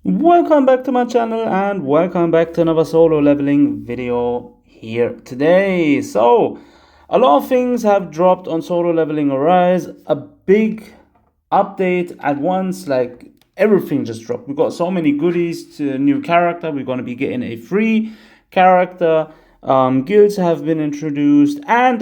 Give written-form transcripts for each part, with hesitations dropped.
Welcome back to my channel and welcome back to another solo leveling video here today. So, a lot of things have dropped on Solo Leveling Arise. A big update at once, like everything just dropped. We got so many goodies to a new character. We're going to be getting a free character. Guilds have been introduced, and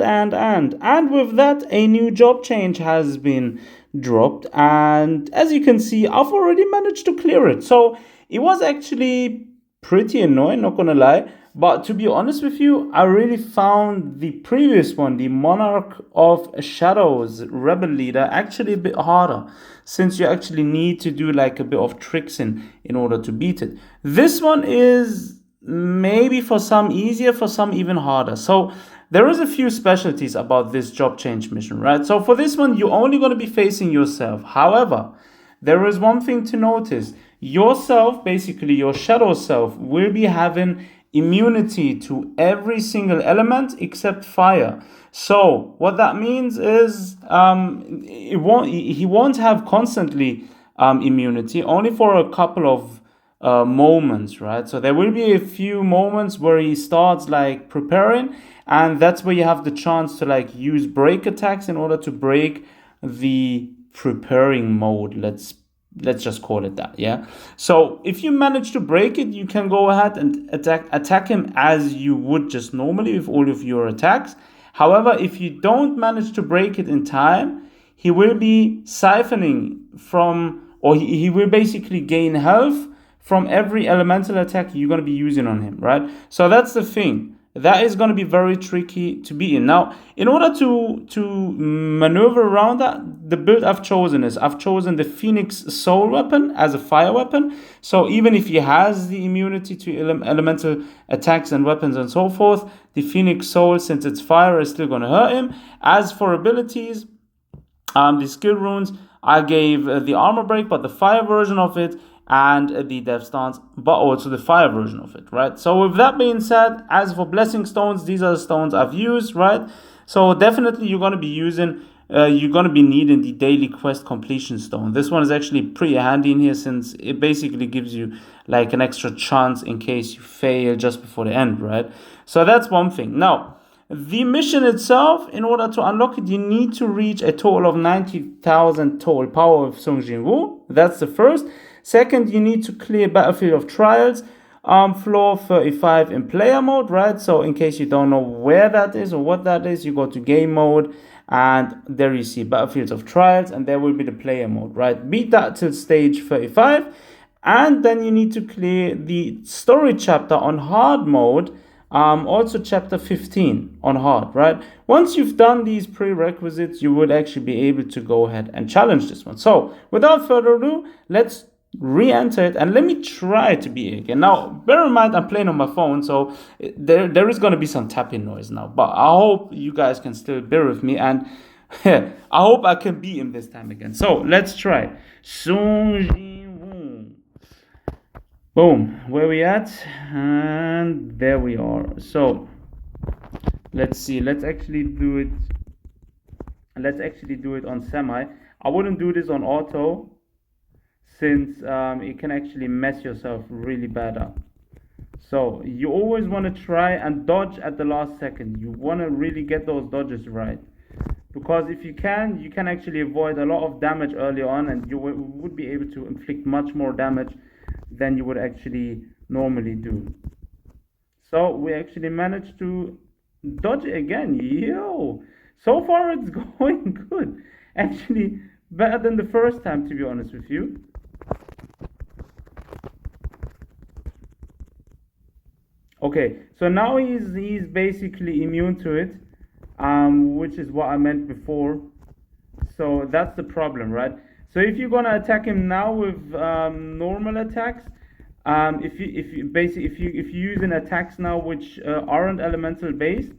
with that, a new job change has been dropped. And as you can see, I've already managed to clear it. So it was actually pretty annoying, not gonna lie. But to be honest with you, I really found the previous one, the Monarch of Shadows Rebel Leader, actually a bit harder, since you actually need to do like a bit of tricks in order to beat it. This one is maybe for some easier, for some even harder. So there is a few specialties about this job change mission, right? So for this one, you're only going to be facing yourself. However, there is one thing to notice. Yourself, basically your shadow self, will be having immunity to every single element except fire. So what that means is he won't have constantly immunity, only for a couple of moments, right? So there will be a few moments where he starts like preparing, and that's where you have the chance to like use break attacks in order to break the preparing mode. Let's just call it that, yeah. So if you manage to break it, you can go ahead and attack him as you would just normally with all of your attacks. However, if you don't manage to break it in time, he will be siphoning from, or he will basically gain health from every elemental attack you're going to be using on him, right? So that's the thing. That is going to be very tricky to beat in. Now, in order to maneuver around that, the build I've chosen the Phoenix Soul weapon as a fire weapon. So even if he has the immunity to elemental attacks and weapons and so forth, the Phoenix Soul, since it's fire, is still going to hurt him. As for abilities, the skill runes, I gave the armor break, but the fire version of it, and the death stance, but also the fire version of it, right? So with that being said, as for blessing stones, these are the stones I've used, right? So definitely you're going to be needing the daily quest completion stone. This one is actually pretty handy in here, since it basically gives you like an extra chance in case you fail just before the end, right? So that's one thing. Now, the mission itself, in order to unlock it, you need to reach a total of 90,000 total power of Sung Jin Woo. That's the first. Second, you need to clear Battlefield of Trials, floor 35 in player mode, right? So in case you don't know where that is or what that is, you go to game mode, and there you see Battlefields of Trials, and there will be the player mode, right? Beat that till stage 35, and then you need to clear the story chapter on hard mode, also chapter 15 on hard, right? Once you've done these prerequisites, you would actually be able to go ahead and challenge this one. So without further ado, let's re-enter it, and let me try to be again. Now bear in mind, I'm playing on my phone, so there is going to be some tapping noise now, but I hope you guys can still bear with me, and I hope I can beat him this time again. So let's try. Sung Jin Woo. Boom, where we at? And there we are. So let's see, let's actually do it on semi. I wouldn't do this on auto, since it can actually mess yourself really bad up. So you always want to try and dodge at the last second. You want to really get those dodges right, because if you can actually avoid a lot of damage early on, and you would be able to inflict much more damage than you would actually normally do. So we actually managed to dodge it again. Yo, so far it's going good, actually better than the first time, to be honest with you. Okay, so now he's basically immune to it, which is what I meant before. So that's the problem, right? So if you're gonna attack him now with normal attacks, if you're using attacks now which aren't elemental based,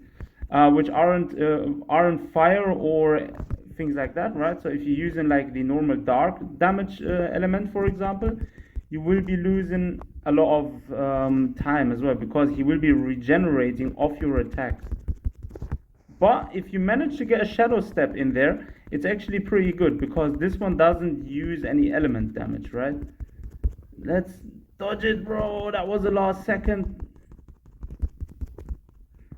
which aren't fire or things like that, right? So if you're using like the normal dark damage element, for example, you will be losing a lot of time as well, because he will be regenerating off your attacks. But if you manage to get a shadow step in there, it's actually pretty good, because this one doesn't use any element damage, right? Let's Dodge it, bro. That was the last second.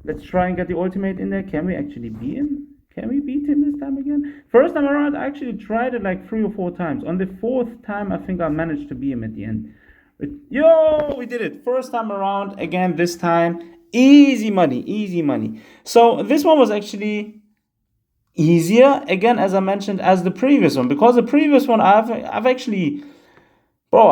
Let's try and get the ultimate in there. Can we actually beat him? Can we beat him this time again? First time around, I actually tried it like 3 or 4 times. On the 4th time, I think I managed to beat him at the end. But, yo, we did it. First time around. Again, this time. Easy money. Easy money. So this one was actually easier, again, as I mentioned, as the previous one. Because the previous one, I've actually... Bro,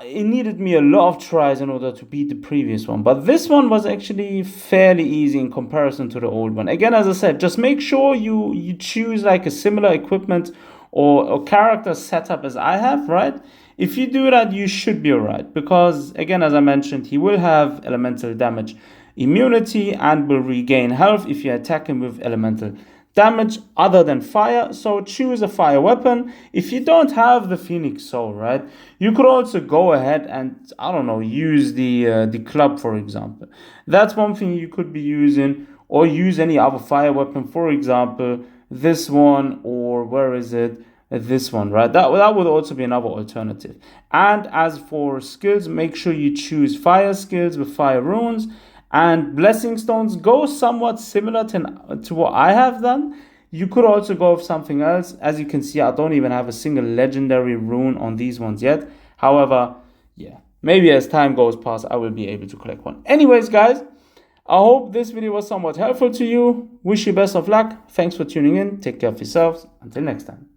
it needed me a lot of tries in order to beat the previous one. But this one was actually fairly easy in comparison to the old one. Again, as I said, just make sure you choose like a similar equipment or character setup as I have, right? If you do that, you should be alright. Because, again, as I mentioned, he will have elemental damage immunity and will regain health if you attack him with elemental damage other than fire. So choose a fire weapon. If you don't have the Phoenix Soul, right, you could also go ahead and, I don't know, use the club, for example. That's one thing you could be using, or use any other fire weapon, for example this one, or where is it, this one, right? That would also be another alternative. And as for skills, make sure you choose fire skills with fire runes. And blessing stones go somewhat similar to what I have done. You could also go with something else. As you can see, I don't even have a single legendary rune on these ones yet. However, yeah, maybe as time goes past, I will be able to collect one. Anyways, guys, I hope this video was somewhat helpful to you. Wish you best of luck. Thanks for tuning in. Take care of yourselves. Until next time.